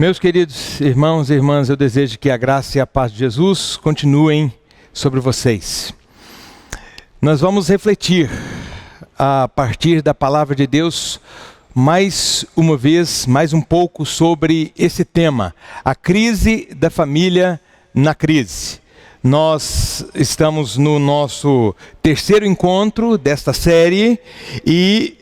Meus queridos irmãos e irmãs, eu desejo que a graça e a paz de Jesus continuem sobre vocês. Nós vamos refletir a partir da palavra de Deus mais uma vez, mais um pouco sobre esse tema, a crise da família na crise. Nós estamos no nosso terceiro encontro desta série e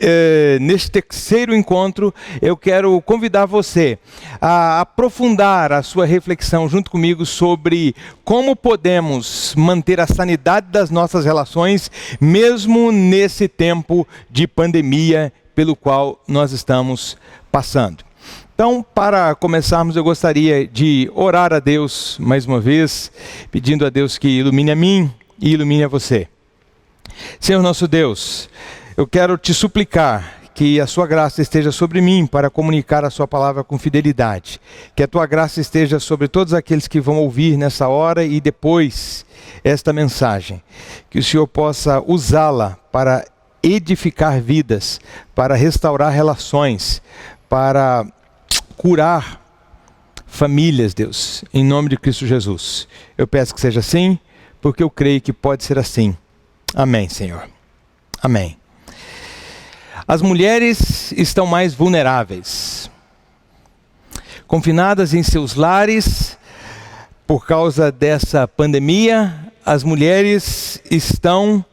neste terceiro encontro eu quero convidar você a aprofundar a sua reflexão junto comigo sobre como podemos manter a sanidade das nossas relações mesmo nesse tempo de pandemia pelo qual nós estamos passando. Então, para começarmos, eu gostaria de orar a Deus mais uma vez, pedindo a Deus que ilumine a mim e ilumine a você. Senhor nosso Deus, eu quero te suplicar que a sua graça esteja sobre mim para comunicar a sua palavra com fidelidade. Que a tua graça esteja sobre todos aqueles que vão ouvir nessa hora e depois esta mensagem. Que o Senhor possa usá-la para edificar vidas, para restaurar relações, para curar famílias, Deus, em nome de Cristo Jesus. Eu peço que seja assim, porque eu creio que pode ser assim. Amém, Senhor. Amém. As mulheres estão mais vulneráveis. Confinadas em seus lares, por causa dessa pandemia, as mulheres estão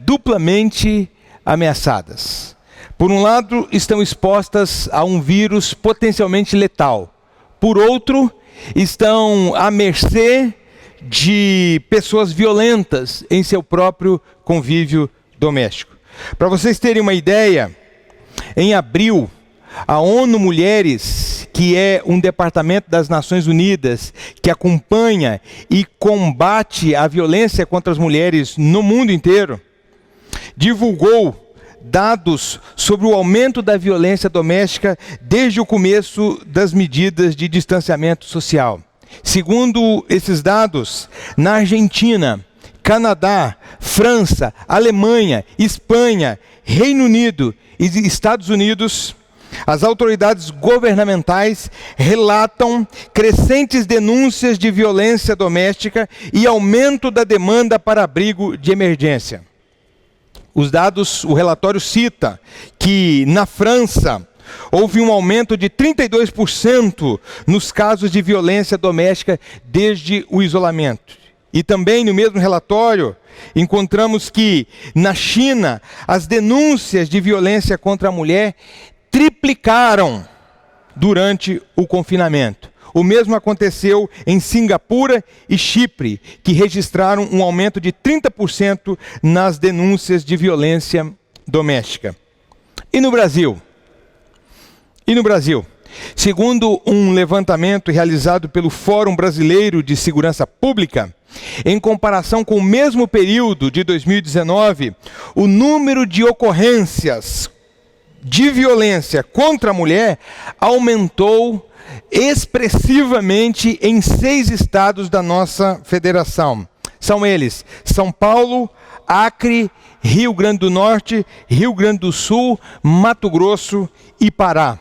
duplamente ameaçadas. Por um lado, estão expostas a um vírus potencialmente letal. Por outro, estão à mercê de pessoas violentas em seu próprio convívio doméstico. Para vocês terem uma ideia, em abril, a ONU Mulheres, que é um departamento das Nações Unidas que acompanha e combate a violência contra as mulheres no mundo inteiro, divulgou dados sobre o aumento da violência doméstica desde o começo das medidas de distanciamento social. Segundo esses dados, na Argentina, Canadá, França, Alemanha, Espanha, Reino Unido e Estados Unidos, as autoridades governamentais relatam crescentes denúncias de violência doméstica e aumento da demanda para abrigo de emergência. Os dados, o relatório cita que na França houve um aumento de 32% nos casos de violência doméstica desde o isolamento. E também no mesmo relatório encontramos que na China as denúncias de violência contra a mulher triplicaram durante o confinamento. O mesmo aconteceu em Singapura e Chipre, que registraram um aumento de 30% nas denúncias de violência doméstica. E no Brasil? Segundo um levantamento realizado pelo Fórum Brasileiro de Segurança Pública, em comparação com o mesmo período de 2019, o número de ocorrências de violência contra a mulher aumentou expressivamente em 6 estados da nossa federação. São eles: São Paulo, Acre, Rio Grande do Norte, Rio Grande do Sul, Mato Grosso e Pará.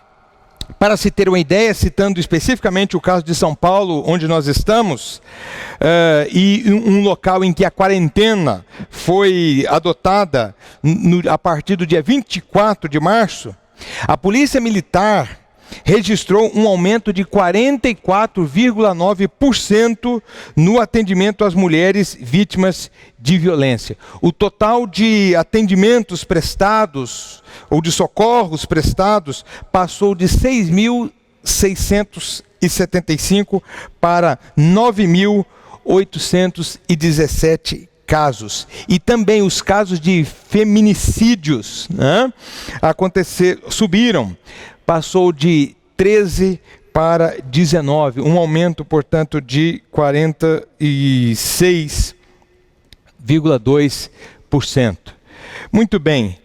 Para se ter uma ideia, citando especificamente o caso de São Paulo, onde nós estamos, e um local em que a quarentena foi adotada a partir do dia 24 de março, a Polícia Militar registrou um aumento de 44,9% no atendimento às mulheres vítimas de violência. O total de atendimentos prestados, ou de socorros prestados, passou de 6.675 para 9.817 casos. E também os casos de feminicídios, subiram. Passou de 13 para 19, um aumento, portanto, de 46,2%. Muito bem.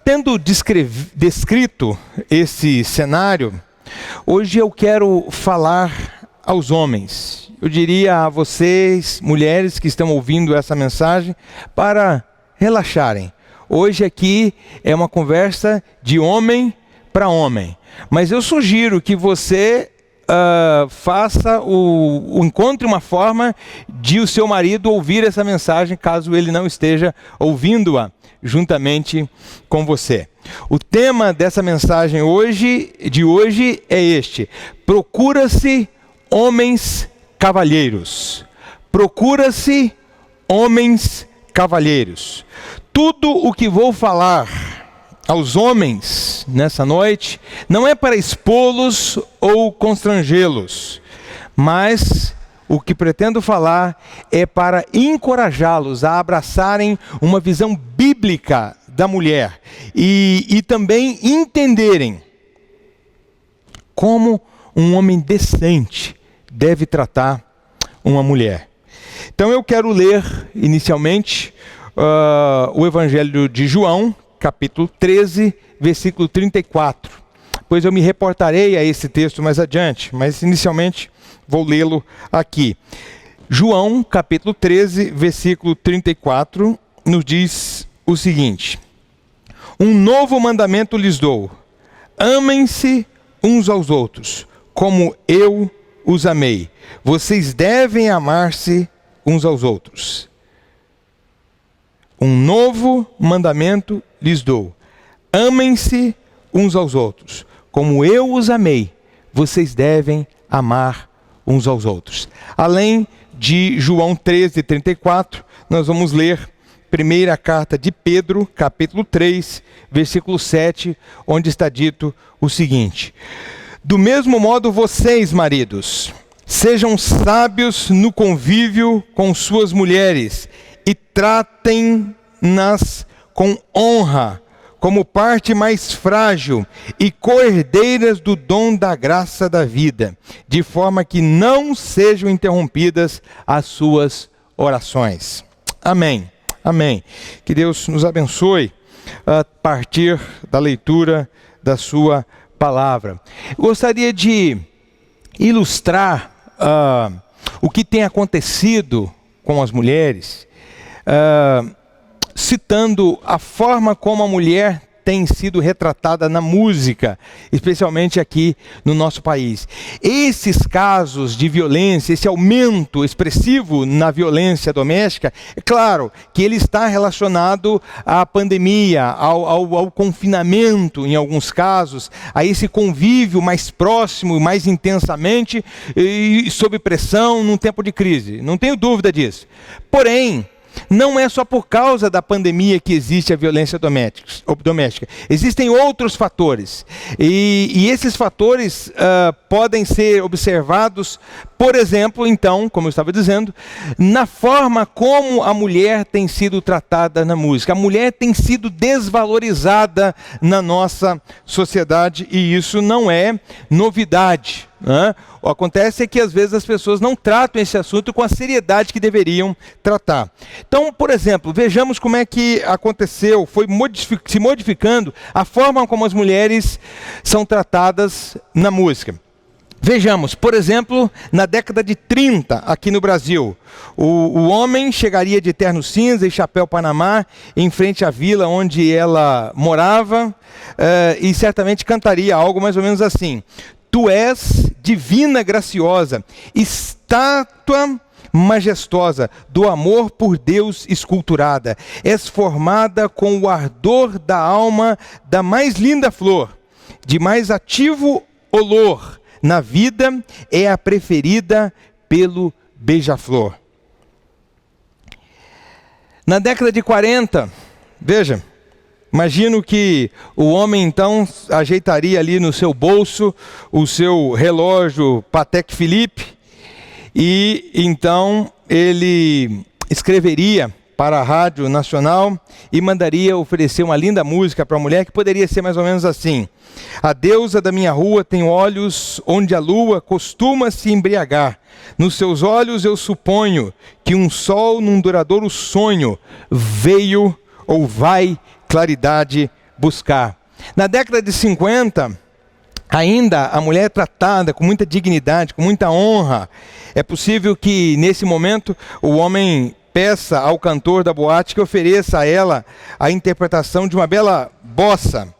Tendo descrito esse cenário, hoje eu quero falar aos homens. Eu diria a vocês, mulheres que estão ouvindo essa mensagem, para relaxarem. Hoje aqui é uma conversa de homem para homem. Mas eu sugiro que você faça encontre uma forma de o seu marido ouvir essa mensagem, caso ele não esteja ouvindo-a juntamente com você. O tema dessa mensagem de hoje é este: procura-se homens cavalheiros. Procura-se homens cavalheiros. Tudo o que vou falar aos homens nessa noite não é para expô-los ou constrangê-los, mas o que pretendo falar é para encorajá-los a abraçarem uma visão bíblica da mulher e também entenderem como um homem decente deve tratar uma mulher. Então eu quero ler inicialmente o Evangelho de João, capítulo 13, versículo 34. Depois eu me reportarei a esse texto mais adiante, mas inicialmente vou lê-lo aqui. João, capítulo 13, versículo 34, nos diz o seguinte: um novo mandamento lhes dou: amem-se uns aos outros, como eu os amei. Vocês devem amar-se uns aos outros. Um novo mandamento lhes dou: amem-se uns aos outros, como eu os amei. Vocês devem amar uns aos outros. Além de João 13, 34, nós vamos ler primeira carta de Pedro, capítulo 3, versículo 7, onde está dito o seguinte: do mesmo modo vocês, maridos, sejam sábios no convívio com suas mulheres e tratem-nas com honra, como parte mais frágil e co-herdeiras do dom da graça da vida, de forma que não sejam interrompidas as suas orações. Amém. Amém. Que Deus nos abençoe a partir da leitura da sua palavra. Gostaria de ilustrar o que tem acontecido com as mulheres, citando a forma como a mulher tem sido retratada na música, especialmente aqui no nosso país. Esses casos de violência, esse aumento expressivo na violência doméstica, é claro que ele está relacionado à pandemia, ao confinamento em alguns casos, a esse convívio mais próximo, mais intensamente e sob pressão num tempo de crise. Não tenho dúvida disso. Porém, não é só por causa da pandemia que existe a violência doméstica. Existem outros fatores. E esses fatores podem ser observados, por exemplo, então, como eu estava dizendo, na forma como a mulher tem sido tratada na música. A mulher tem sido desvalorizada na nossa sociedade e isso não é novidade. O que acontece é que às vezes as pessoas não tratam esse assunto com a seriedade que deveriam tratar. Então, por exemplo, vejamos como é que aconteceu, foi se modificando a forma como as mulheres são tratadas na música. Vejamos, por exemplo, na década de 30, aqui no Brasil, o homem chegaria de terno cinza e chapéu panamá em frente à vila onde ela morava e certamente cantaria algo mais ou menos assim: tu és divina graciosa, estátua majestosa, do amor por Deus esculturada. És formada com o ardor da alma da mais linda flor, de mais ativo olor. Na vida é a preferida pelo beija-flor. Na década de 40, veja, imagino que o homem então ajeitaria ali no seu bolso o seu relógio Patek Philippe e então ele escreveria para a Rádio Nacional e mandaria oferecer uma linda música para a mulher que poderia ser mais ou menos assim: a deusa da minha rua tem olhos onde a lua costuma se embriagar. Nos seus olhos eu suponho que um sol num duradouro sonho veio ou vai claridade buscar. Na década de 50, ainda a mulher é tratada com muita dignidade, com muita honra. É possível que nesse momento o homem peça ao cantor da boate que ofereça a ela a interpretação de uma bela bossa.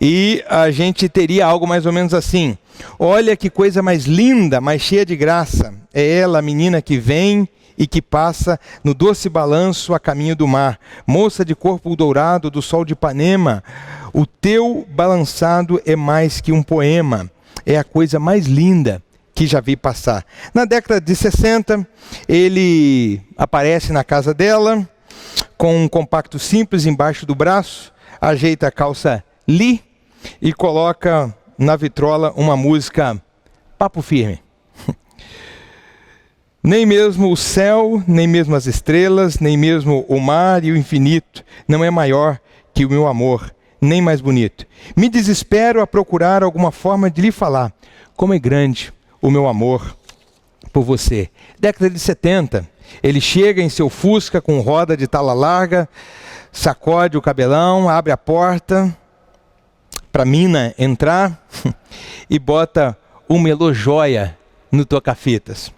e a gente teria algo mais ou menos assim: olha que coisa mais linda, mais cheia de graça, é ela, a menina que vem e que passa no doce balanço a caminho do mar. Moça de corpo dourado do sol de Ipanema, o teu balançado é mais que um poema, é a coisa mais linda que já vi passar. Na década de 60, ele aparece na casa dela, com um compacto simples embaixo do braço, ajeita a calça Lee e coloca na vitrola uma música papo firme. Nem mesmo o céu, nem mesmo as estrelas, nem mesmo o mar e o infinito não é maior que o meu amor, nem mais bonito. Me desespero a procurar alguma forma de lhe falar como é grande o meu amor por você. Década de 70, ele chega em seu Fusca com roda de tala larga, sacode o cabelão, abre a porta para a mina entrar e bota uma melojoia no toca-fitas.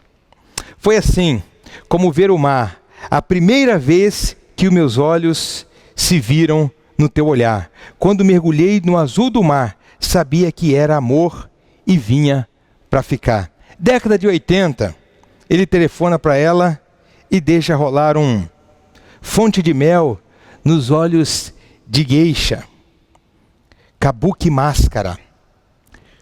Foi assim como ver o mar, a primeira vez que os meus olhos se viram no teu olhar. Quando mergulhei no azul do mar, sabia que era amor e vinha para ficar. Década de 80, ele telefona para ela e deixa rolar um fonte de mel nos olhos de geisha. Kabuki máscara.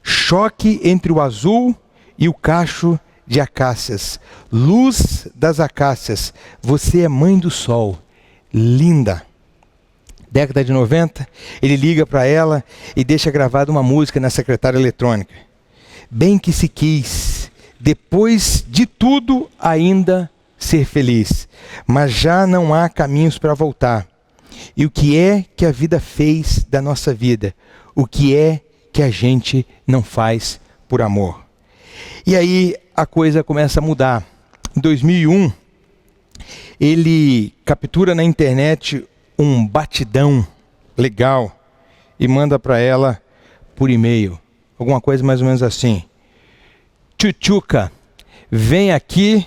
Choque entre o azul e o cacho de acácias. Luz das acácias. Você é mãe do sol. Linda. Década de 90, ele liga para ela e deixa gravada uma música na secretária eletrônica. Bem que se quis, depois de tudo, ainda ser feliz. Mas já não há caminhos para voltar. E o que é que a vida fez da nossa vida? O que é que a gente não faz por amor? E aí a coisa começa a mudar. Em 2001, ele captura na internet um batidão legal e manda para ela por e-mail. Alguma coisa mais ou menos assim: Tchutchuca, vem aqui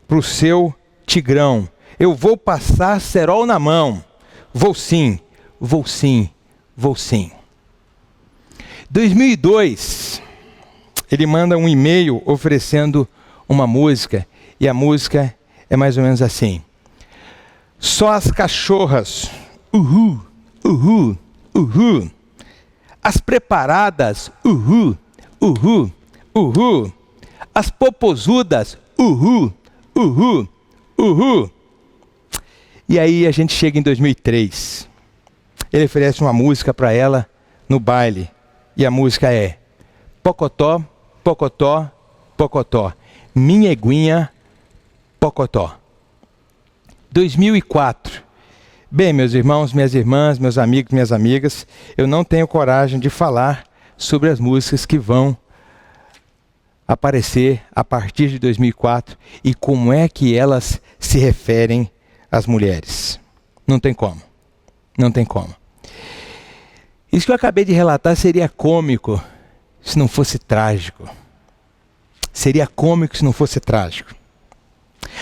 pro seu Tigrão. Eu vou passar cerol na mão. Vou sim, vou sim, vou sim. 2002, ele manda um e-mail oferecendo uma música, e a música é mais ou menos assim: só as cachorras, uhu, uhu, uhu. As preparadas, uhu, uhu, uhu. As popozudas, uhu, uhu, uhu. E aí a gente chega em 2003. Ele oferece uma música para ela no baile. E a música é Pocotó, Pocotó, Pocotó. Minha eguinha, Pocotó. 2004. Bem, meus irmãos, minhas irmãs, meus amigos, minhas amigas, eu não tenho coragem de falar sobre as músicas que vão aparecer a partir de 2004 e como é que elas se referem às mulheres. Não tem como. Não tem como. Isso que eu acabei de relatar seria cômico se não fosse trágico. Seria cômico se não fosse trágico.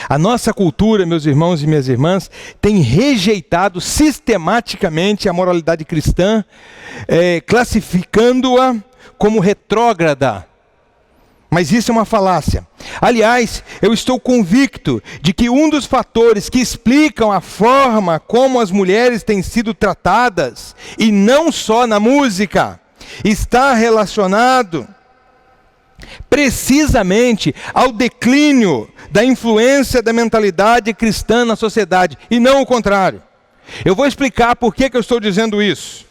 A nossa cultura, meus irmãos e minhas irmãs, tem rejeitado sistematicamente a moralidade cristã, classificando-a como retrógrada. Mas isso é uma falácia. Aliás, eu estou convicto de que um dos fatores que explicam a forma como as mulheres têm sido tratadas, e não só na música, está relacionado precisamente ao declínio da influência da mentalidade cristã na sociedade, e não o contrário. Eu vou explicar por que eu estou dizendo isso.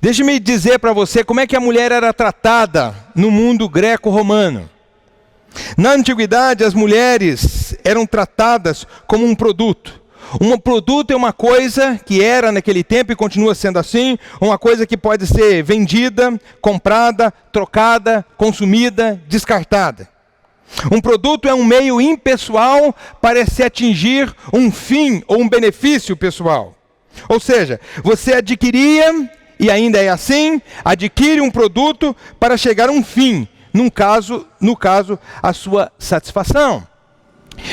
Deixe-me dizer para você como é que a mulher era tratada no mundo greco-romano. Na antiguidade, as mulheres eram tratadas como um produto. Um produto é uma coisa que era naquele tempo e continua sendo assim, uma coisa que pode ser vendida, comprada, trocada, consumida, descartada. Um produto é um meio impessoal para se atingir um fim ou um benefício pessoal. Ou seja, você adquiria, e ainda é assim, adquire um produto para chegar a um fim, no caso, a sua satisfação.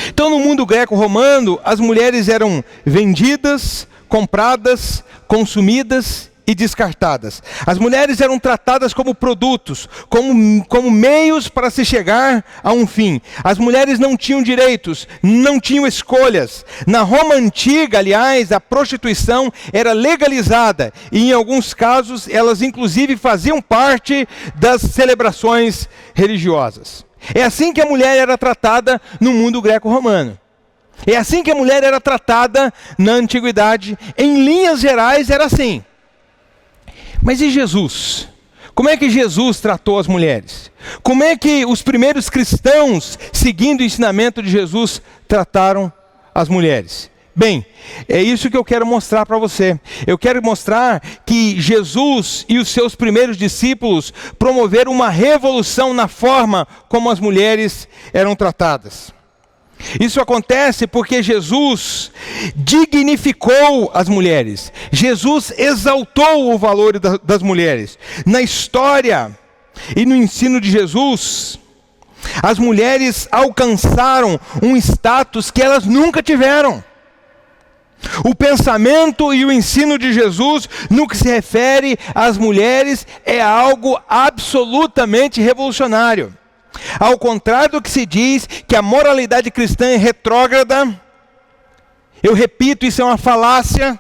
Então, no mundo greco-romano, as mulheres eram vendidas, compradas, consumidas e descartadas. As mulheres eram tratadas como produtos, como meios para se chegar a um fim. As mulheres não tinham direitos, não tinham escolhas. Na Roma antiga, aliás, a prostituição era legalizada e em alguns casos elas inclusive faziam parte das celebrações religiosas. É assim que a mulher era tratada no mundo greco-romano. É assim que a mulher era tratada na antiguidade. Em linhas gerais era assim. Mas e Jesus? Como é que Jesus tratou as mulheres? Como é que os primeiros cristãos, seguindo o ensinamento de Jesus, trataram as mulheres? Bem, é isso que eu quero mostrar para você. Eu quero mostrar que Jesus e os seus primeiros discípulos promoveram uma revolução na forma como as mulheres eram tratadas. Isso acontece porque Jesus dignificou as mulheres. Jesus exaltou o valor das mulheres. Na história e no ensino de Jesus, as mulheres alcançaram um status que elas nunca tiveram. O pensamento e o ensino de Jesus, no que se refere às mulheres, é algo absolutamente revolucionário. Ao contrário do que se diz que a moralidade cristã é retrógrada, eu repito, isso é uma falácia.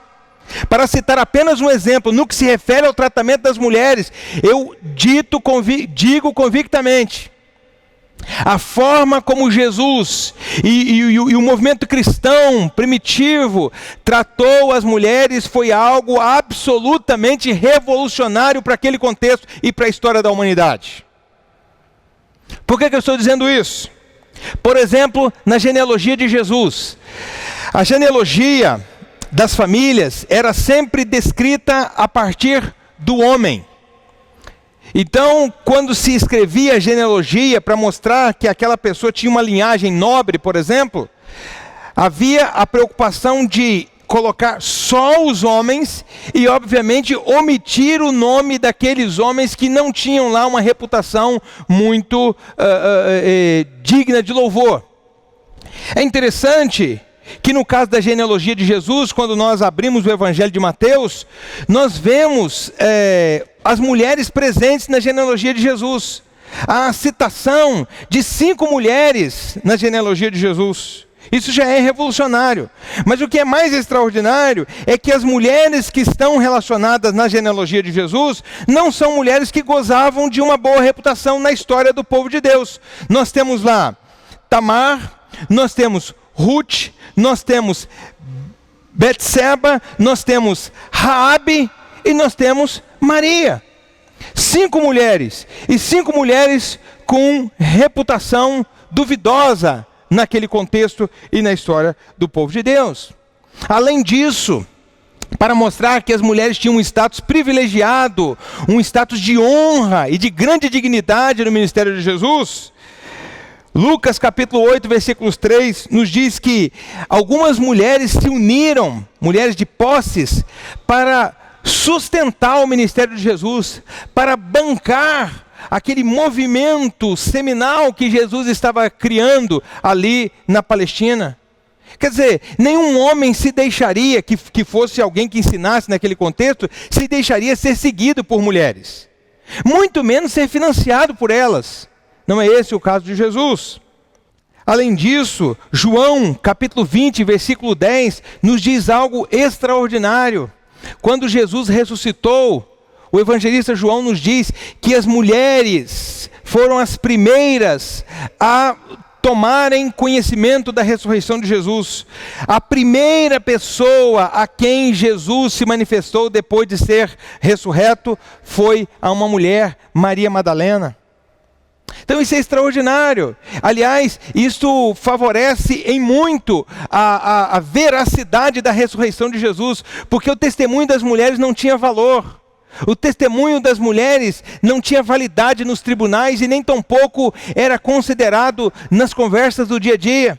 Para citar apenas um exemplo, no que se refere ao tratamento das mulheres, eu digo convictamente, a forma como Jesus e o movimento cristão primitivo tratou as mulheres foi algo absolutamente revolucionário para aquele contexto e para a história da humanidade. Por que eu estou dizendo isso? Por exemplo, na genealogia de Jesus. A genealogia das famílias era sempre descrita a partir do homem. Então, quando se escrevia a genealogia para mostrar que aquela pessoa tinha uma linhagem nobre, por exemplo, havia a preocupação de colocar só os homens e, obviamente, omitir o nome daqueles homens que não tinham lá uma reputação muito digna de louvor. É interessante que no caso da genealogia de Jesus, quando nós abrimos o Evangelho de Mateus, nós vemos as mulheres presentes na genealogia de Jesus. Há a citação de 5 mulheres na genealogia de Jesus. Isso já é revolucionário. Mas o que é mais extraordinário é que as mulheres que estão relacionadas na genealogia de Jesus não são mulheres que gozavam de uma boa reputação na história do povo de Deus. Nós temos lá Tamar, nós temos Ruth, nós temos Betseba, nós temos Raabe e nós temos Maria. 5 mulheres, e 5 mulheres com reputação duvidosa naquele contexto e na história do povo de Deus. Além disso, para mostrar que as mulheres tinham um status privilegiado, um status de honra e de grande dignidade no ministério de Jesus, Lucas capítulo 8, versículos 3, nos diz que algumas mulheres se uniram, mulheres de posses, para sustentar o ministério de Jesus, para bancar aquele movimento seminal que Jesus estava criando ali na Palestina. Quer dizer, nenhum homem se deixaria, que fosse alguém que ensinasse naquele contexto, se deixaria ser seguido por mulheres. Muito menos ser financiado por elas. Não é esse o caso de Jesus. Além disso, João, capítulo 20, versículo 10, nos diz algo extraordinário. Quando Jesus ressuscitou, o evangelista João nos diz que as mulheres foram as primeiras a tomarem conhecimento da ressurreição de Jesus. A primeira pessoa a quem Jesus se manifestou depois de ser ressurreto foi a uma mulher, Maria Madalena. Então isso é extraordinário. Aliás, isso favorece em muito a veracidade da ressurreição de Jesus, porque o testemunho das mulheres não tinha valor. O testemunho das mulheres não tinha validade nos tribunais e nem tampouco era considerado nas conversas do dia a dia.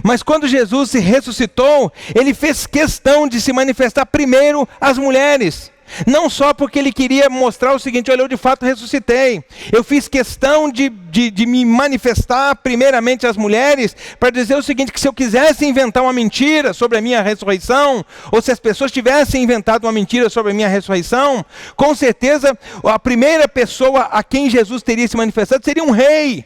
Mas quando Jesus se ressuscitou, ele fez questão de se manifestar primeiro às mulheres. Não só porque ele queria mostrar o seguinte: olha, eu de fato ressuscitei. Eu fiz questão de me manifestar primeiramente às mulheres para dizer o seguinte, que se eu quisesse inventar uma mentira sobre a minha ressurreição, ou se as pessoas tivessem inventado uma mentira sobre a minha ressurreição, com certeza a primeira pessoa a quem Jesus teria se manifestado seria um rei,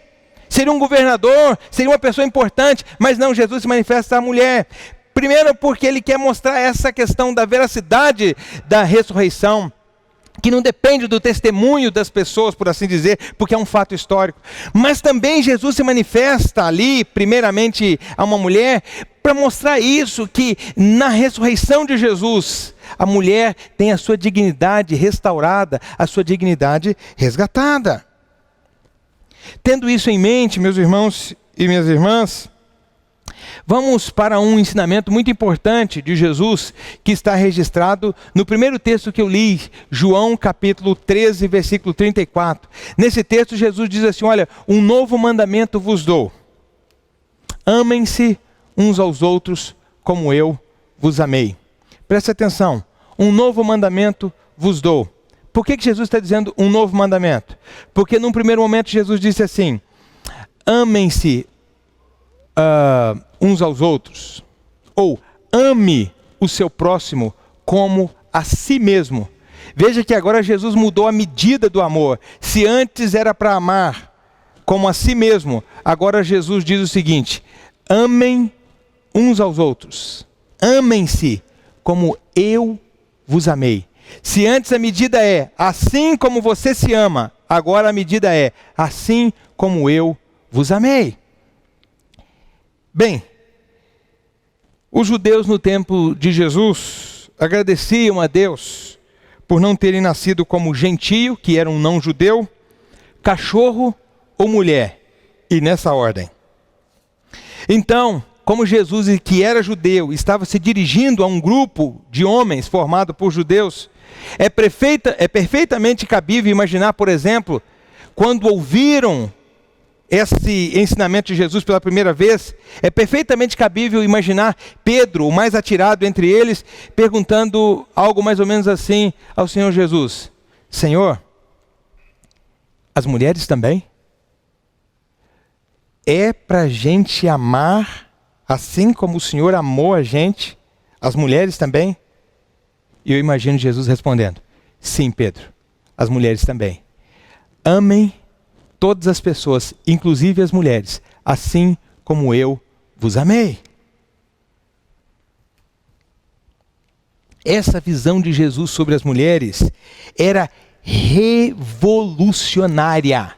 seria um governador, seria uma pessoa importante. Mas não, Jesus se manifesta à mulher. Primeiro porque ele quer mostrar essa questão da veracidade da ressurreição, que não depende do testemunho das pessoas, por assim dizer, porque é um fato histórico. Mas também Jesus se manifesta ali, primeiramente a uma mulher, para mostrar isso, que na ressurreição de Jesus, a mulher tem a sua dignidade restaurada, a sua dignidade resgatada. Tendo isso em mente, meus irmãos e minhas irmãs, vamos para um ensinamento muito importante de Jesus, que está registrado no primeiro texto que eu li, João capítulo 13, versículo 34. Nesse texto Jesus diz assim: olha, um novo mandamento vos dou. Amem-se uns aos outros como eu vos amei. Preste atenção, um novo mandamento vos dou. Por que Jesus está dizendo um novo mandamento? Porque num primeiro momento Jesus disse assim: amem-se uns aos outros, ou ame o seu próximo como a si mesmo. Veja que agora Jesus mudou a medida do amor. Se antes era para amar como a si mesmo, agora Jesus diz o seguinte: amem uns aos outros, amem-se como eu vos amei. Se antes a medida é assim como você se ama, agora a medida é assim como eu vos amei. Bem, os judeus no tempo de Jesus agradeciam a Deus por não terem nascido como gentio, que era um não judeu, cachorro ou mulher, e nessa ordem. Então, como Jesus, que era judeu, estava se dirigindo a um grupo de homens formado por judeus, é perfeitamente cabível imaginar, por exemplo, quando ouviram esse ensinamento de Jesus pela primeira vez, é perfeitamente cabível imaginar Pedro, o mais atirado entre eles, perguntando algo mais ou menos assim ao Senhor Jesus: Senhor, as mulheres também? É para a gente amar assim como o Senhor amou a gente, as mulheres também? E eu imagino Jesus respondendo: sim, Pedro, as mulheres também. Amem todas as pessoas, inclusive as mulheres, assim como eu vos amei. Essa visão de Jesus sobre as mulheres era revolucionária.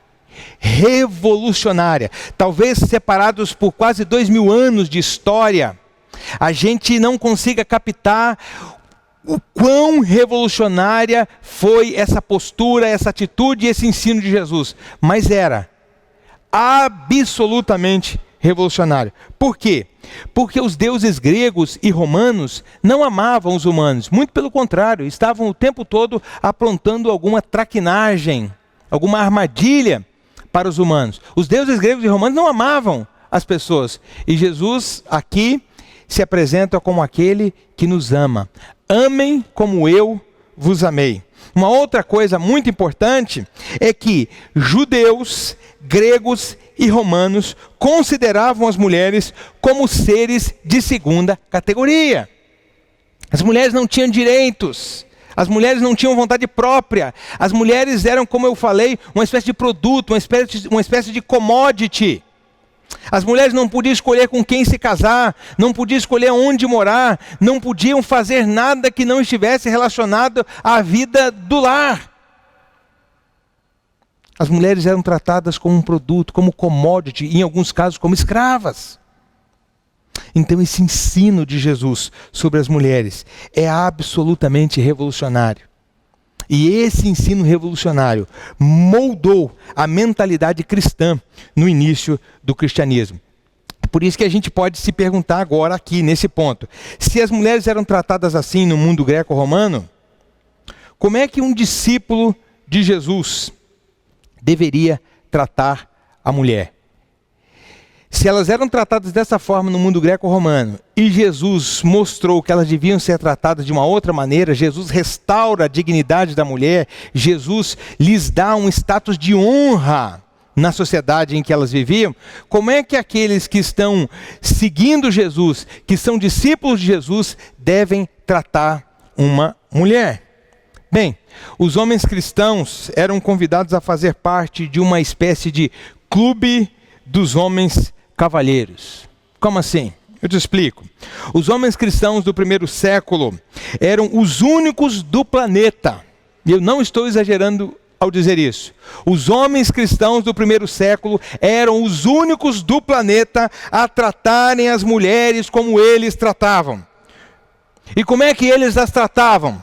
Revolucionária. Talvez separados por quase 2000 anos de história, a gente não consiga captar o quão revolucionária foi essa postura, essa atitude e esse ensino de Jesus. Mas era absolutamente revolucionário. Por quê? Porque os deuses gregos e romanos não amavam os humanos. Muito pelo contrário, estavam o tempo todo aprontando alguma traquinagem, alguma armadilha para os humanos. Os deuses gregos e romanos não amavam as pessoas. E Jesus aqui se apresenta como aquele que nos ama. Amem como eu vos amei. Uma outra coisa muito importante é que judeus, gregos e romanos consideravam as mulheres como seres de segunda categoria. As mulheres não tinham direitos. As mulheres não tinham vontade própria. As mulheres eram, como eu falei, uma espécie de produto, uma espécie de commodity. As mulheres não podiam escolher com quem se casar, não podiam escolher onde morar, não podiam fazer nada que não estivesse relacionado à vida do lar. As mulheres eram tratadas como um produto, como commodity, e em alguns casos como escravas. Então esse ensino de Jesus sobre as mulheres é absolutamente revolucionário. E esse ensino revolucionário moldou a mentalidade cristã no início do cristianismo. Por isso que a gente pode se perguntar agora aqui, nesse ponto, se as mulheres eram tratadas assim no mundo greco-romano, como é que um discípulo de Jesus deveria tratar a mulher? Se elas eram tratadas dessa forma no mundo greco-romano e Jesus mostrou que elas deviam ser tratadas de uma outra maneira, Jesus restaura a dignidade da mulher, Jesus lhes dá um status de honra na sociedade em que elas viviam, como é que aqueles que estão seguindo Jesus, que são discípulos de Jesus, devem tratar uma mulher? Bem, os homens cristãos eram convidados a fazer parte de uma espécie de clube dos homens cavalheiros. Como assim? Eu te explico. Os homens cristãos do primeiro século eram os únicos do planeta. E eu não estou exagerando ao dizer isso. Os homens cristãos do primeiro século eram os únicos do planeta a tratarem as mulheres como eles tratavam. E como é que eles as tratavam?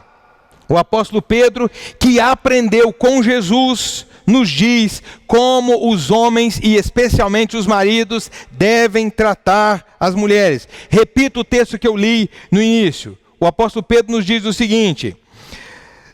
O apóstolo Pedro, que aprendeu com Jesus, nos diz como os homens e especialmente os maridos devem tratar as mulheres. Repito o texto que eu li no início. O apóstolo Pedro nos diz o seguinte: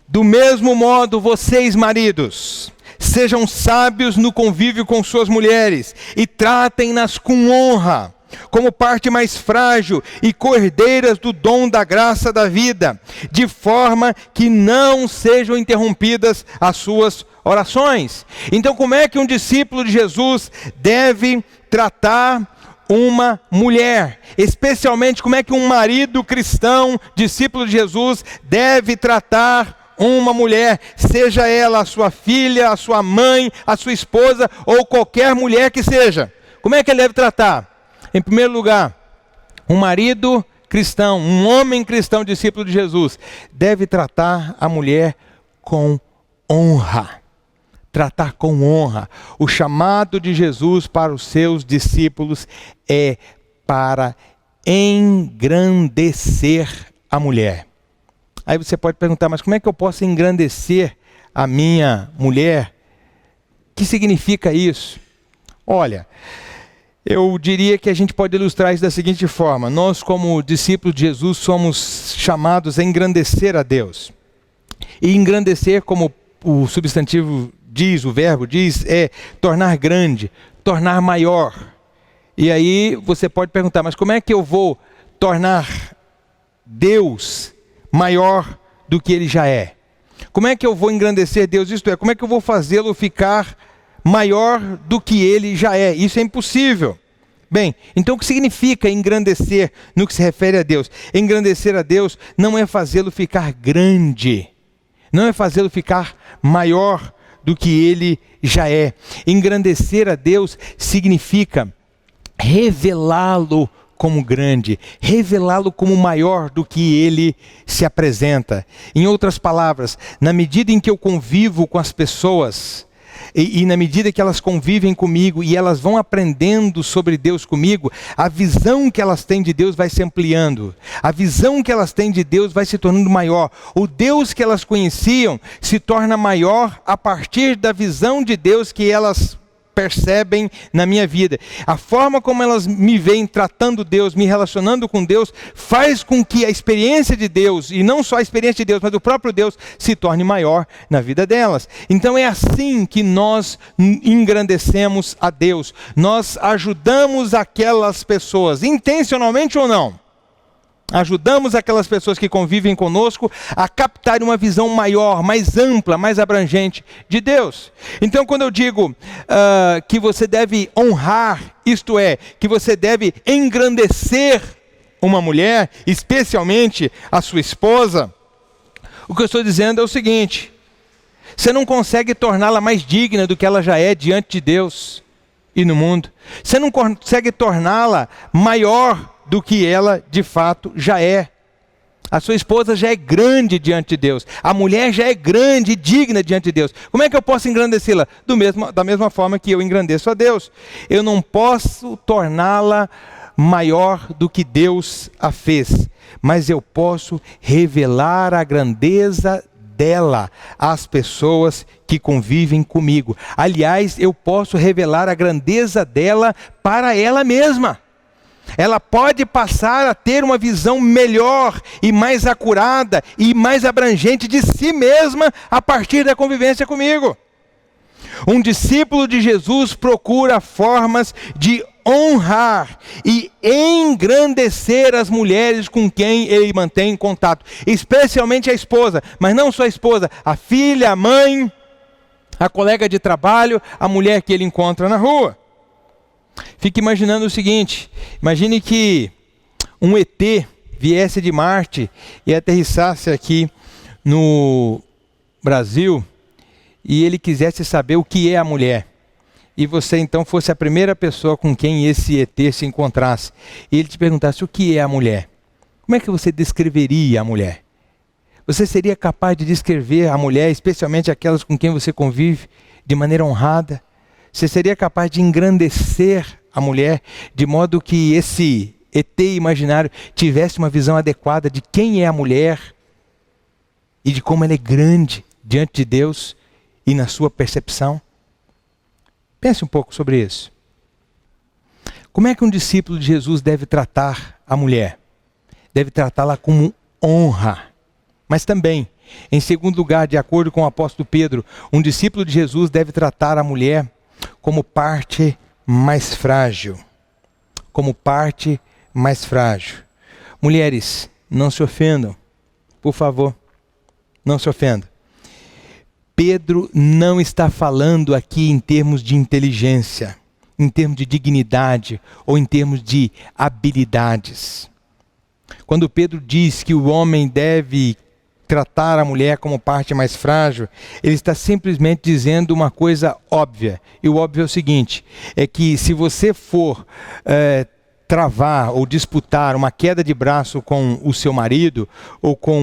do mesmo modo, vocês, maridos, sejam sábios no convívio com suas mulheres e tratem-nas com honra, como parte mais frágil e cordeiras do dom da graça da vida, de forma que não sejam interrompidas as suas orações. Então, como é que um discípulo de Jesus deve tratar uma mulher? Especialmente, como é que um marido cristão, discípulo de Jesus, deve tratar uma mulher, seja ela a sua filha, a sua mãe, a sua esposa ou qualquer mulher que seja? Como é que ele deve tratar? Em primeiro lugar, um marido cristão, um homem cristão, discípulo de Jesus, deve tratar a mulher com honra. Tratar com honra. O chamado de Jesus para os seus discípulos é para engrandecer a mulher. Aí você pode perguntar, mas como é que eu posso engrandecer a minha mulher? O que significa isso? Olha, eu diria que a gente pode ilustrar isso da seguinte forma: nós, como discípulos de Jesus, somos chamados a engrandecer a Deus. E engrandecer, como o substantivo diz, o verbo diz, é tornar grande, tornar maior. E aí você pode perguntar, mas como é que eu vou tornar Deus maior do que Ele já é? Como é que eu vou engrandecer Deus? Isto é, como é que eu vou fazê-lo ficar maior do que Ele já é? Isso é impossível. Bem, então o que significa engrandecer no que se refere a Deus? Engrandecer a Deus não é fazê-lo ficar grande, não é fazê-lo ficar maior do que Ele já é. Engrandecer a Deus significa revelá-lo como grande, revelá-lo como maior do que Ele se apresenta. Em outras palavras, na medida em que eu convivo com as pessoas, e na medida que elas convivem comigo e elas vão aprendendo sobre Deus comigo, a visão que elas têm de Deus vai se ampliando. A visão que elas têm de Deus vai se tornando maior. O Deus que elas conheciam se torna maior a partir da visão de Deus que elas percebem na minha vida. A forma como elas me veem tratando Deus, me relacionando com Deus, faz com que a experiência de Deus, e não só a experiência de Deus, mas do próprio Deus, se torne maior na vida delas. Então é assim que nós engrandecemos a Deus. Nós ajudamos aquelas pessoas, intencionalmente ou não, ajudamos aquelas pessoas que convivem conosco a captar uma visão maior, mais ampla, mais abrangente de Deus. Então, quando eu digo que você deve honrar, isto é, que você deve engrandecer uma mulher, especialmente a sua esposa, o que eu estou dizendo é o seguinte: você não consegue torná-la mais digna do que ela já é diante de Deus e no mundo. Você não consegue torná-la maior do que ela de fato já é. A sua esposa já é grande diante de Deus. A mulher já é grande e digna diante de Deus. Como é que eu posso engrandecê-la? Da mesma forma que eu engrandeço a Deus. Eu não posso torná-la maior do que Deus a fez, mas eu posso revelar a grandeza dela às pessoas que convivem comigo. Aliás, eu posso revelar a grandeza dela para ela mesma. Ela pode passar a ter uma visão melhor e mais acurada e mais abrangente de si mesma a partir da convivência comigo. Um discípulo de Jesus procura formas de honrar e engrandecer as mulheres com quem ele mantém contato, especialmente a esposa, mas não só a esposa, a filha, a mãe, a colega de trabalho, a mulher que ele encontra na rua. Fique imaginando o seguinte: imagine que um ET viesse de Marte e aterrissasse aqui no Brasil e ele quisesse saber o que é a mulher. E você então fosse a primeira pessoa com quem esse ET se encontrasse. E ele te perguntasse o que é a mulher. Como é que você descreveria a mulher? Você seria capaz de descrever a mulher, especialmente aquelas com quem você convive, de maneira honrada? Você seria capaz de engrandecer a mulher, de modo que esse ET imaginário tivesse uma visão adequada de quem é a mulher e de como ela é grande diante de Deus e na sua percepção? Pense um pouco sobre isso. Como é que um discípulo de Jesus deve tratar a mulher? Deve tratá-la com honra. Mas também, em segundo lugar, de acordo com o apóstolo Pedro, um discípulo de Jesus deve tratar a mulher como parte mais frágil. Como parte mais frágil. Mulheres, não se ofendam. Por favor, não se ofendam. Pedro não está falando aqui em termos de inteligência, em termos de dignidade ou em termos de habilidades. Quando Pedro diz que o homem deve tratar a mulher como parte mais frágil, ele está simplesmente dizendo uma coisa óbvia. E o óbvio é o seguinte, é que se você for travar ou disputar uma queda de braço com o seu marido ou com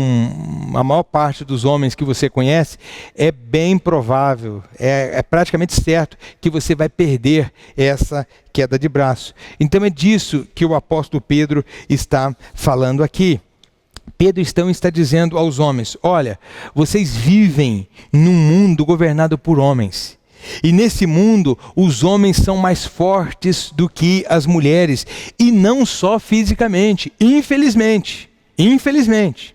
a maior parte dos homens que você conhece, é bem provável, é praticamente certo que você vai perder essa queda de braço. Então é disso que o apóstolo Pedro está falando aqui. Pedro então está dizendo aos homens: olha, vocês vivem num mundo governado por homens. E nesse mundo, os homens são mais fortes do que as mulheres. E não só fisicamente, infelizmente. Infelizmente.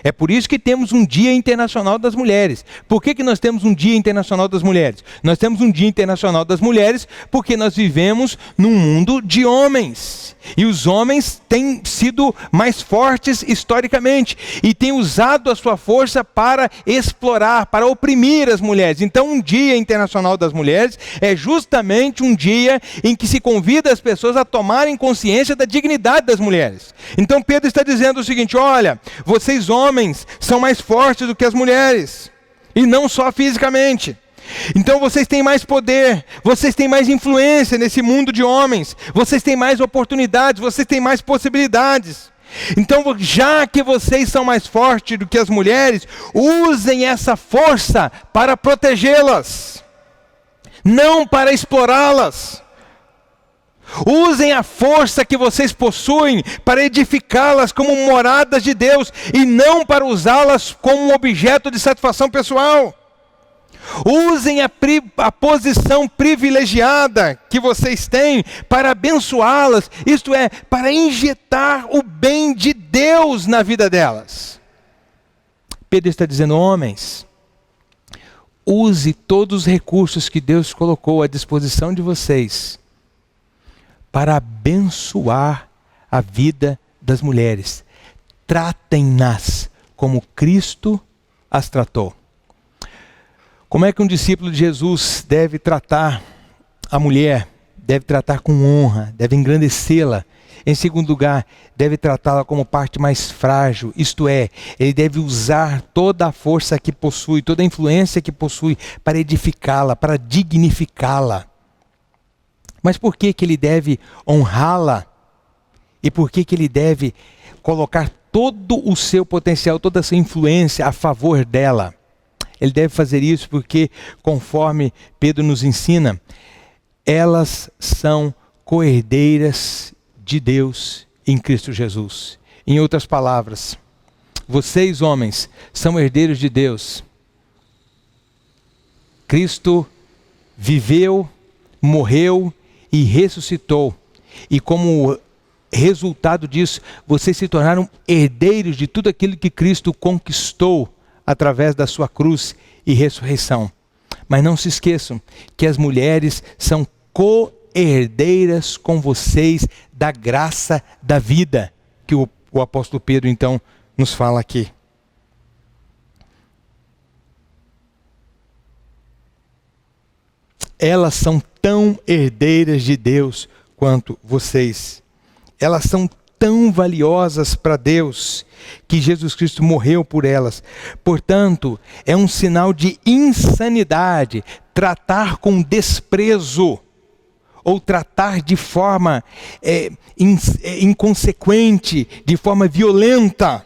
É por isso que temos um Dia Internacional das Mulheres. Por que nós temos um Dia Internacional das Mulheres? Nós temos um Dia Internacional das Mulheres porque nós vivemos num mundo de homens. E os homens têm sido mais fortes historicamente e têm usado a sua força para explorar, para oprimir as mulheres. Então, um Dia Internacional das Mulheres é justamente um dia em que se convida as pessoas a tomarem consciência da dignidade das mulheres. Então, Pedro está dizendo o seguinte: olha, vocês homens são mais fortes do que as mulheres, e não só fisicamente. Então vocês têm mais poder, vocês têm mais influência nesse mundo de homens, vocês têm mais oportunidades, vocês têm mais possibilidades. Então, já que vocês são mais fortes do que as mulheres, usem essa força para protegê-las, não para explorá-las. Usem a força que vocês possuem para edificá-las como moradas de Deus e não para usá-las como um objeto de satisfação pessoal. Usem a posição privilegiada que vocês têm para abençoá-las, isto é, para injetar o bem de Deus na vida delas. Pedro está dizendo: homens, use todos os recursos que Deus colocou à disposição de vocês para abençoar a vida das mulheres. Tratem-nas como Cristo as tratou. Como é que um discípulo de Jesus deve tratar a mulher? Deve tratar com honra, deve engrandecê-la. Em segundo lugar, deve tratá-la como parte mais frágil, isto é, ele deve usar toda a força que possui, toda a influência que possui para edificá-la, para dignificá-la. Mas por que ele deve honrá-la? E por que ele deve colocar todo o seu potencial, toda a sua influência a favor dela? Ele deve fazer isso porque, conforme Pedro nos ensina, elas são co-herdeiras de Deus em Cristo Jesus. Em outras palavras, vocês, homens, são herdeiros de Deus. Cristo viveu, morreu e ressuscitou. E como resultado disso, vocês se tornaram herdeiros de tudo aquilo que Cristo conquistou através da sua cruz e ressurreição. Mas não se esqueçam que as mulheres são co-herdeiras herdeiras com vocês da graça da vida, que o apóstolo Pedro então nos fala aqui. Elas são tão herdeiras de Deus quanto vocês. Elas são tão valiosas para Deus que Jesus Cristo morreu por elas. Portanto, é um sinal de insanidade tratar com desprezo ou tratar de forma inconsequente, de forma violenta,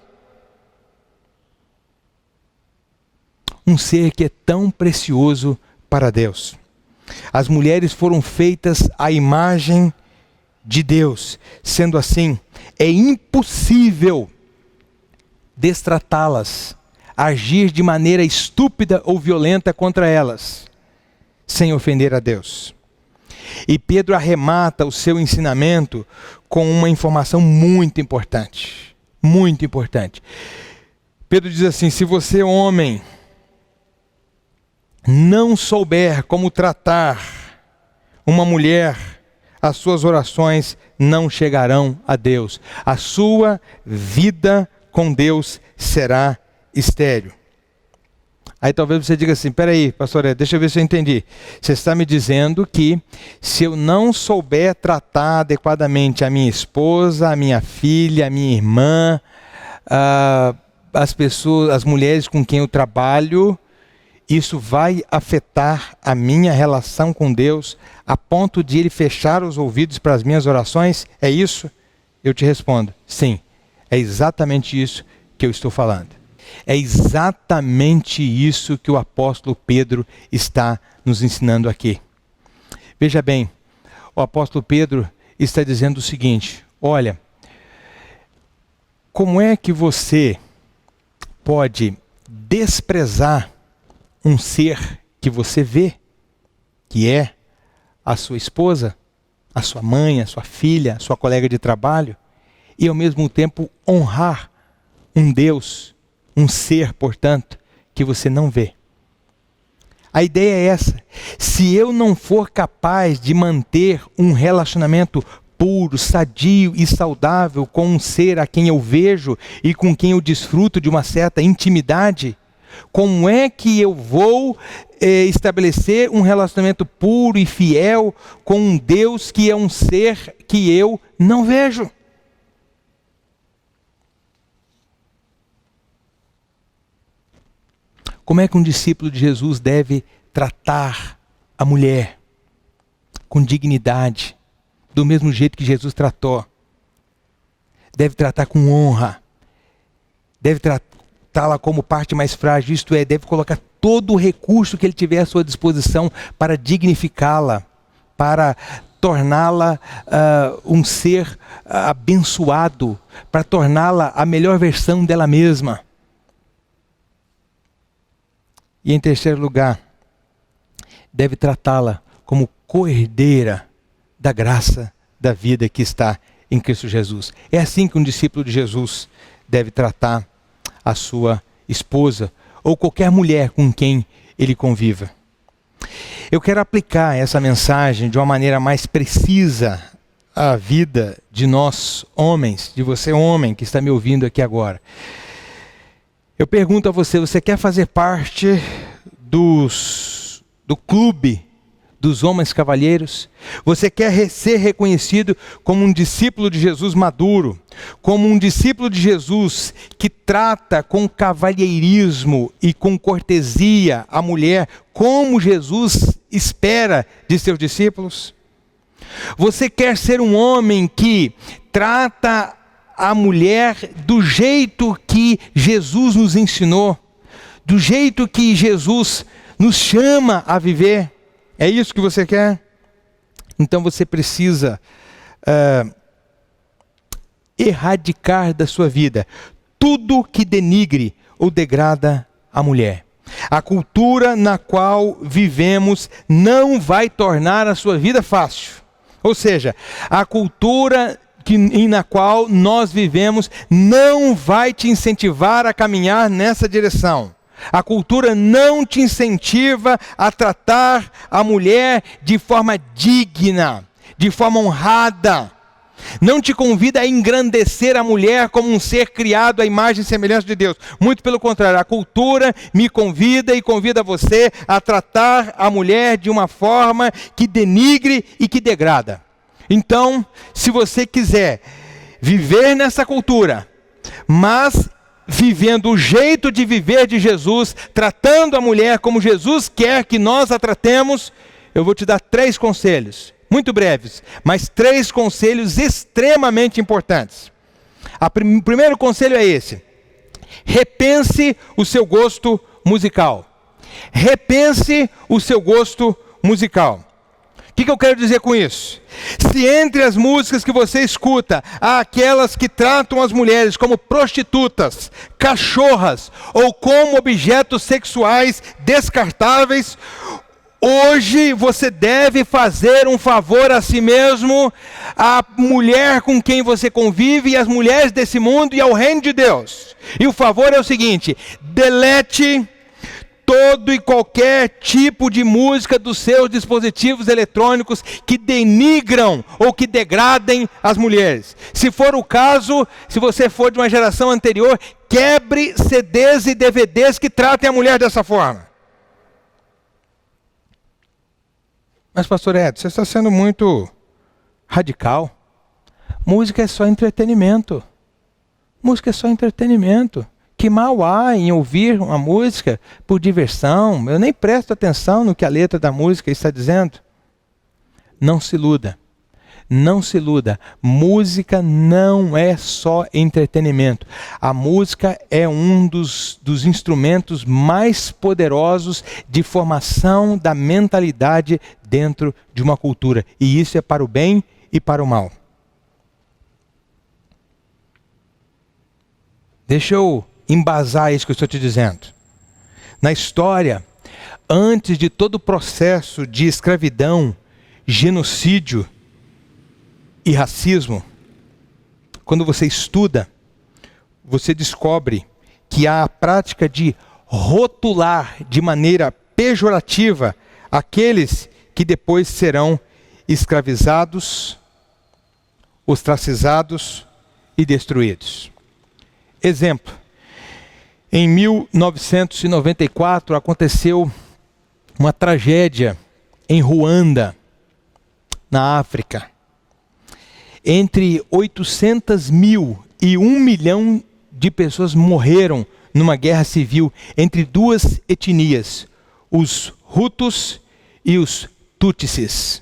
um ser que é tão precioso para Deus. As mulheres foram feitas à imagem de Deus. Sendo assim, é impossível destratá-las, agir de maneira estúpida ou violenta contra elas, sem ofender a Deus. E Pedro arremata o seu ensinamento com uma informação muito importante. Muito importante. Pedro diz assim: se você, homem, não souber como tratar uma mulher, as suas orações não chegarão a Deus. A sua vida com Deus será estéril. Aí talvez você diga assim: peraí, pastor, deixa eu ver se eu entendi. Você está me dizendo que se eu não souber tratar adequadamente a minha esposa, a minha filha, a minha irmã, as pessoas, as mulheres com quem eu trabalho, isso vai afetar a minha relação com Deus a ponto de Ele fechar os ouvidos para as minhas orações? É isso? Eu te respondo: sim, é exatamente isso que eu estou falando. É exatamente isso que o apóstolo Pedro está nos ensinando aqui. Veja bem, o apóstolo Pedro está dizendo o seguinte: olha, como é que você pode desprezar um ser que você vê, que é a sua esposa, a sua mãe, a sua filha, a sua colega de trabalho, e ao mesmo tempo honrar um Deus, um ser, portanto, que você não vê? A ideia é essa: se eu não for capaz de manter um relacionamento puro, sadio e saudável com um ser a quem eu vejo e com quem eu desfruto de uma certa intimidade, como é que eu vou estabelecer um relacionamento puro e fiel com um Deus que é um ser que eu não vejo? Como é que um discípulo de Jesus deve tratar a mulher? Com dignidade, do mesmo jeito que Jesus tratou. Deve tratar com honra. Deve tratá-la como parte mais frágil, isto é, deve colocar todo o recurso que ele tiver à sua disposição para dignificá-la, para torná-la um ser abençoado, para torná-la a melhor versão dela mesma. E em terceiro lugar, deve tratá-la como co-herdeira da graça da vida que está em Cristo Jesus. É assim que um discípulo de Jesus deve tratar a sua esposa ou qualquer mulher com quem ele conviva. Eu quero aplicar essa mensagem de uma maneira mais precisa à vida de nós homens, de você homem que está me ouvindo aqui agora. Eu pergunto a você: você quer fazer parte do clube dos homens cavalheiros? Você quer ser reconhecido como um discípulo de Jesus maduro, como um discípulo de Jesus que trata com cavalheirismo e com cortesia a mulher, como Jesus espera de seus discípulos? Você quer ser um homem que trata a mulher do jeito que Jesus nos ensinou, do jeito que Jesus nos chama a viver? É isso que você quer? Então você precisa erradicar da sua vida tudo que denigre ou degrada a mulher. A cultura na qual vivemos não vai tornar a sua vida fácil. Ou seja, a cultura na qual nós vivemos não vai te incentivar a caminhar nessa direção. A cultura não te incentiva a tratar a mulher de forma digna. de forma honrada. Não te convida a engrandecer a mulher como um ser criado à imagem e semelhança de Deus. Muito pelo contrário, a cultura me convida e convida você a tratar a mulher de uma forma que denigre e que degrada. Então, se você quiser viver nessa cultura, mas vivendo o jeito de viver de Jesus, tratando a mulher como Jesus quer que nós a tratemos, eu vou te dar 3 conselhos. Muito breves, mas 3 conselhos extremamente importantes. O primeiro conselho é esse: repense o seu gosto musical. Repense o seu gosto musical. O que eu quero dizer com isso? Se entre as músicas que você escuta, há aquelas que tratam as mulheres como prostitutas, cachorras ou como objetos sexuais descartáveis, hoje você deve fazer um favor a si mesmo, à mulher com quem você convive, e às mulheres desse mundo e ao reino de Deus. E o favor é o seguinte: delete todo e qualquer tipo de música dos seus dispositivos eletrônicos que denigram ou que degradem as mulheres. Se for o caso, se você for de uma geração anterior, quebre CDs e DVDs que tratem a mulher dessa forma. Mas, pastor Ed, você está sendo muito radical. Música é só entretenimento. Música é só entretenimento. Que mal há em ouvir uma música por diversão? Eu nem presto atenção no que a letra da música está dizendo. Não se iluda. Não se iluda. Música não é só entretenimento. A música é um dos instrumentos mais poderosos de formação da mentalidade dentro de uma cultura. E isso é para o bem e para o mal. Deixa eu embasar isso que eu estou te dizendo. Na história, antes de todo o processo de escravidão, genocídio e racismo, quando você estuda, você descobre que há a prática de rotular de maneira pejorativa aqueles que depois serão escravizados, ostracizados e destruídos. Exemplo: em 1994 aconteceu uma tragédia em Ruanda, na África. Entre 800 mil e 1 milhão de pessoas morreram numa guerra civil entre 2 etnias, os Hutus e os Tutsis.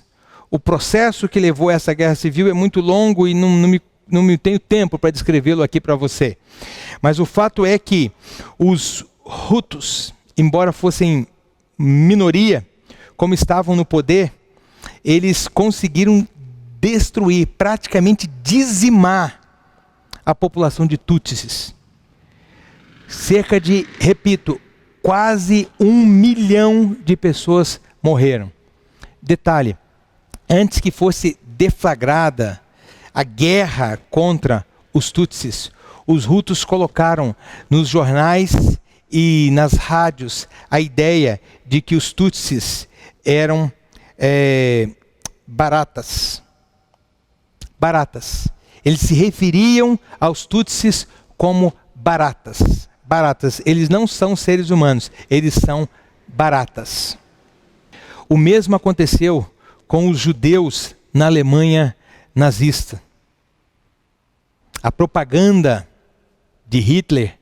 O processo que levou a essa guerra civil é muito longo e não me tenho tempo para descrevê-lo aqui para você. Mas o fato é que os Hutus, embora fossem minoria, como estavam no poder, eles conseguiram destruir, praticamente dizimar a população de Tutsis. Cerca de, repito, quase 1 milhão de pessoas morreram. Detalhe: antes que fosse deflagrada a guerra contra os Tutsis, os Hutus colocaram nos jornais e nas rádios a ideia de que os Tutsis eram baratas. Baratas. Eles se referiam aos Tutsis como baratas. Baratas. Eles não são seres humanos, eles são baratas. O mesmo aconteceu com os judeus na Alemanha nazista. A propaganda de Hitler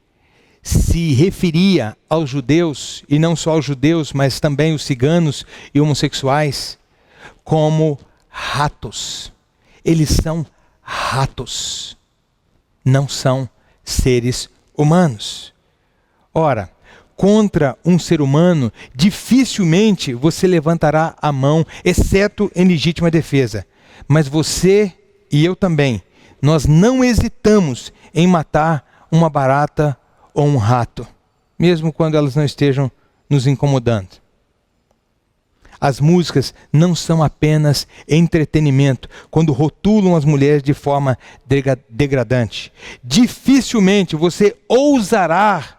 se referia aos judeus, e não só aos judeus, mas também os ciganos e homossexuais, como ratos. Eles são ratos, não são seres humanos. Ora, contra um ser humano, dificilmente você levantará a mão, exceto em legítima defesa. Mas você e eu também, nós não hesitamos em matar uma barata ou um rato, mesmo quando elas não estejam nos incomodando. As músicas não são apenas entretenimento quando rotulam as mulheres de forma degradante. Dificilmente você ousará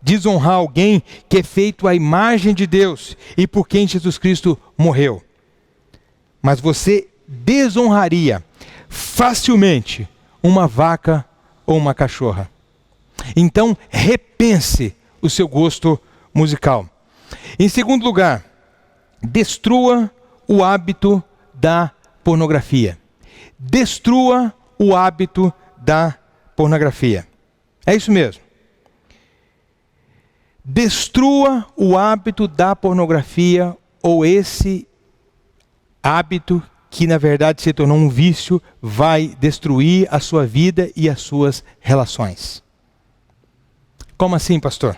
desonrar alguém que é feito à imagem de Deus e por quem Jesus Cristo morreu. Mas você desonraria facilmente uma vaca ou uma cachorra. Então, repense o seu gosto musical. Em segundo lugar, destrua o hábito da pornografia. Destrua o hábito da pornografia. É isso mesmo. Destrua o hábito da pornografia, ou esse hábito que na verdade se tornou um vício, vai destruir a sua vida e as suas relações. Como assim, pastor?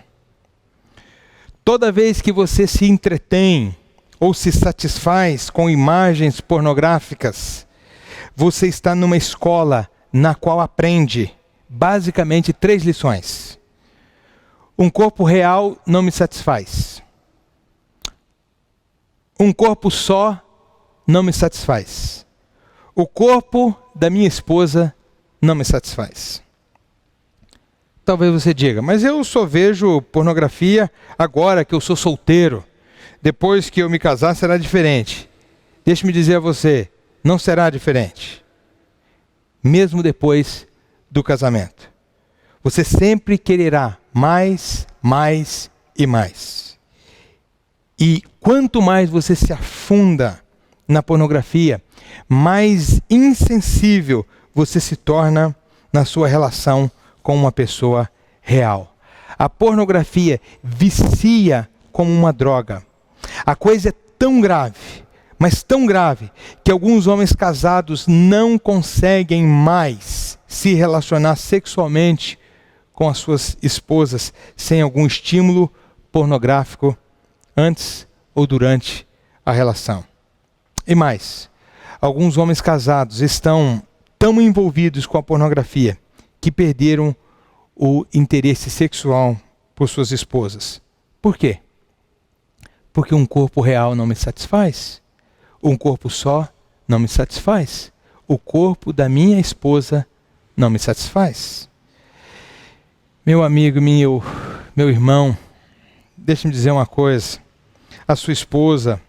Toda vez que você se entretém ou se satisfaz com imagens pornográficas, você está numa escola na qual aprende basicamente 3 lições. Um corpo real não me satisfaz. Um corpo só não me satisfaz. O corpo da minha esposa não me satisfaz. Talvez você diga, mas eu só vejo pornografia agora que eu sou solteiro. Depois que eu me casar será diferente. Deixe-me dizer a você, não será diferente. Mesmo depois do casamento. Você sempre quererá mais, mais e mais. E quanto mais você se afunda na pornografia, mais insensível você se torna na sua relação com uma pessoa real. A pornografia vicia como uma droga. A coisa é tão grave, mas tão grave, que alguns homens casados não conseguem mais se relacionar sexualmente com as suas esposas sem algum estímulo pornográfico antes ou durante a relação. E mais, alguns homens casados estão tão envolvidos com a pornografia que perderam o interesse sexual por suas esposas. Por quê? Porque um corpo real não me satisfaz. Um corpo só não me satisfaz. O corpo da minha esposa não me satisfaz. Meu amigo, meu irmão, deixe-me dizer uma coisa. A sua esposa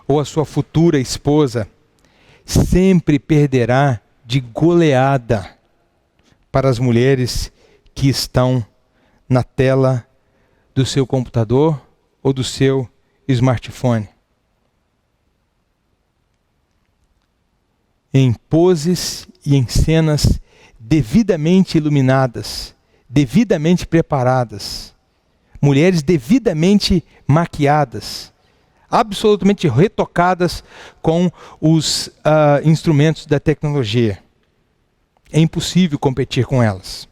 ou a sua futura esposa sempre perderá de goleada para as mulheres que estão na tela do seu computador ou do seu smartphone. Em poses e em cenas devidamente iluminadas, devidamente preparadas, mulheres devidamente maquiadas, absolutamente retocadas com os instrumentos da tecnologia. É impossível competir com elas.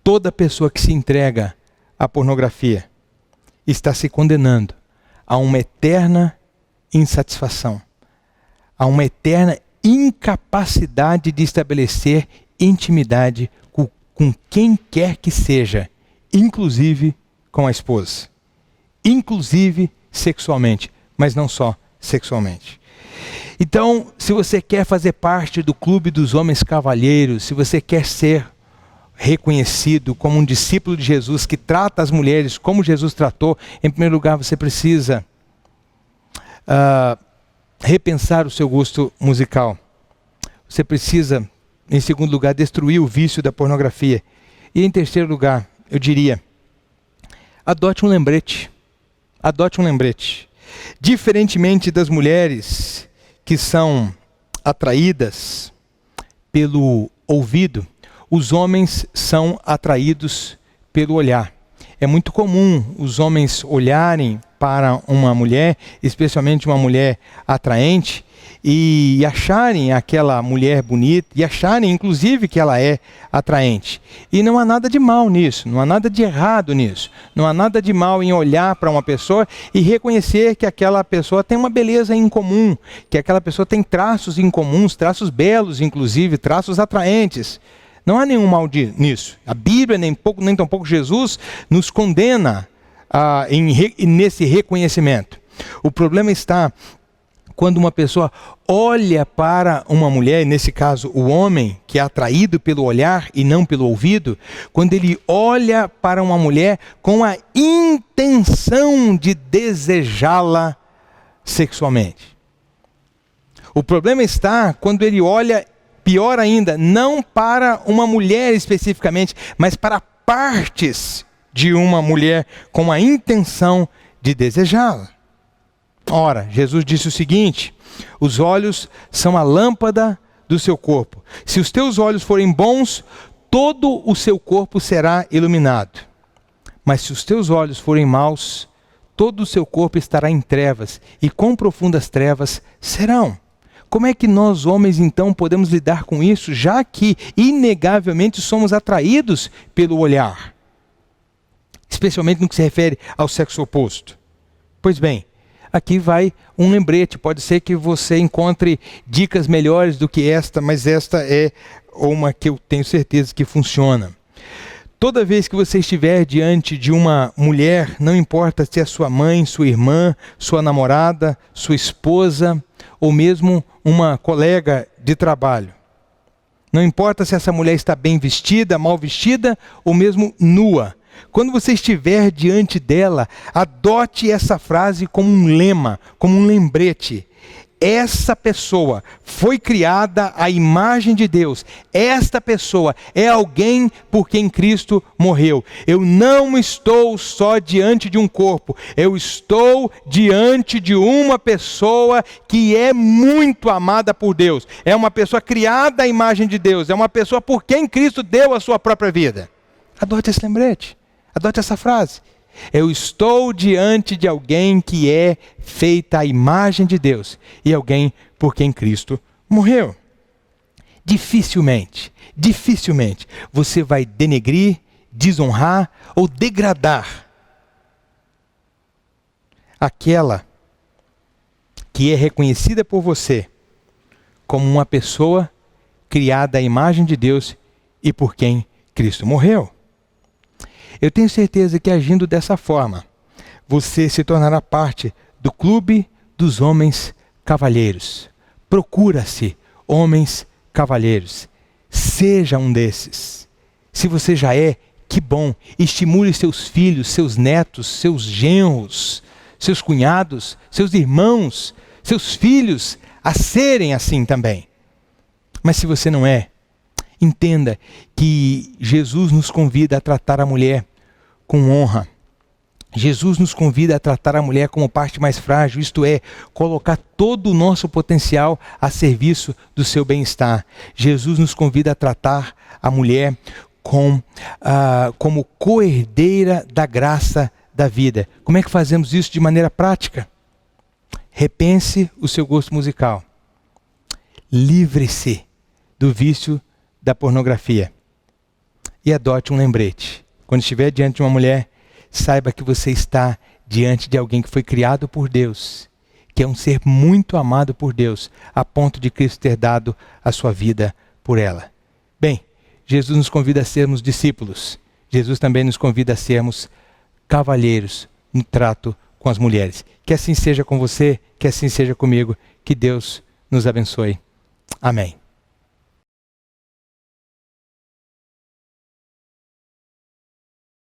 Toda pessoa que se entrega à pornografia está se condenando a uma eterna insatisfação, a uma eterna incapacidade de estabelecer intimidade com quem quer que seja, inclusive com a esposa. Inclusive sexualmente, mas não só sexualmente. Então, se você quer fazer parte do clube dos homens cavalheiros, se você quer ser reconhecido como um discípulo de Jesus que trata as mulheres como Jesus tratou, em primeiro lugar você precisa repensar o seu gosto musical. Você precisa, em segundo lugar, destruir o vício da pornografia. E em terceiro lugar, eu diria, adote um lembrete. Adote um lembrete. Diferentemente das mulheres que são atraídas pelo ouvido, os homens são atraídos pelo olhar. É muito comum os homens olharem para uma mulher, especialmente uma mulher atraente, e acharem aquela mulher bonita, e acharem inclusive que ela é atraente. E não há nada de mal nisso, não há nada de errado nisso. Não há nada de mal em olhar para uma pessoa e reconhecer que aquela pessoa tem uma beleza em comum, que aquela pessoa tem traços em comuns, traços belos inclusive, traços atraentes. Não há nenhum mal nisso. A Bíblia, nem tampouco Jesus, nos condena nesse reconhecimento. O problema está quando uma pessoa olha para uma mulher, e nesse caso o homem, que é atraído pelo olhar e não pelo ouvido, quando ele olha para uma mulher com a intenção de desejá-la sexualmente. O problema está quando ele olha, pior ainda, não para uma mulher especificamente, mas para partes de uma mulher com a intenção de desejá-la. Ora, Jesus disse o seguinte: os olhos são a lâmpada do seu corpo. Se os teus olhos forem bons, todo o seu corpo será iluminado. Mas se os teus olhos forem maus, todo o seu corpo estará em trevas, e quão profundas trevas serão. Como é que nós, homens, então, podemos lidar com isso, já que, inegavelmente, somos atraídos pelo olhar? Especialmente no que se refere ao sexo oposto. Pois bem, aqui vai um lembrete. Pode ser que você encontre dicas melhores do que esta, mas esta é uma que eu tenho certeza que funciona. Toda vez que você estiver diante de uma mulher, não importa se é sua mãe, sua irmã, sua namorada, sua esposa, ou mesmo uma colega de trabalho. Não importa se essa mulher está bem vestida, mal vestida, ou mesmo nua. Quando você estiver diante dela, adote essa frase como um lema, como um lembrete. Essa pessoa foi criada à imagem de Deus. Esta pessoa é alguém por quem Cristo morreu. Eu não estou só diante de um corpo. Eu estou diante de uma pessoa que é muito amada por Deus. É uma pessoa criada à imagem de Deus. É uma pessoa por quem Cristo deu a sua própria vida. Adote esse lembrete. Adote essa frase. Eu estou diante de alguém que é feita à imagem de Deus e alguém por quem Cristo morreu. Dificilmente você vai denegrir, desonrar ou degradar aquela que é reconhecida por você como uma pessoa criada à imagem de Deus e por quem Cristo morreu. Eu tenho certeza que agindo dessa forma, você se tornará parte do clube dos homens cavalheiros. Procura-se homens cavalheiros. Seja um desses. Se você já é, que bom. Estimule seus filhos, seus netos, seus genros, seus cunhados, seus irmãos, seus filhos a serem assim também. Mas se você não é, entenda que Jesus nos convida a tratar a mulher com honra. Jesus nos convida a tratar a mulher como parte mais frágil, isto é, colocar todo o nosso potencial a serviço do seu bem-estar. Jesus nos convida a tratar a mulher como coerdeira da graça da vida. Como é que fazemos isso de maneira prática? Repense o seu gosto musical. Livre-se do vício da pornografia. E adote um lembrete. Quando estiver diante de uma mulher, saiba que você está diante de alguém que foi criado por Deus, que é um ser muito amado por Deus, a ponto de Cristo ter dado a sua vida por ela. Bem, Jesus nos convida a sermos discípulos. Jesus também nos convida a sermos cavalheiros no trato com as mulheres. Que assim seja com você, que assim seja comigo. Que Deus nos abençoe. Amém.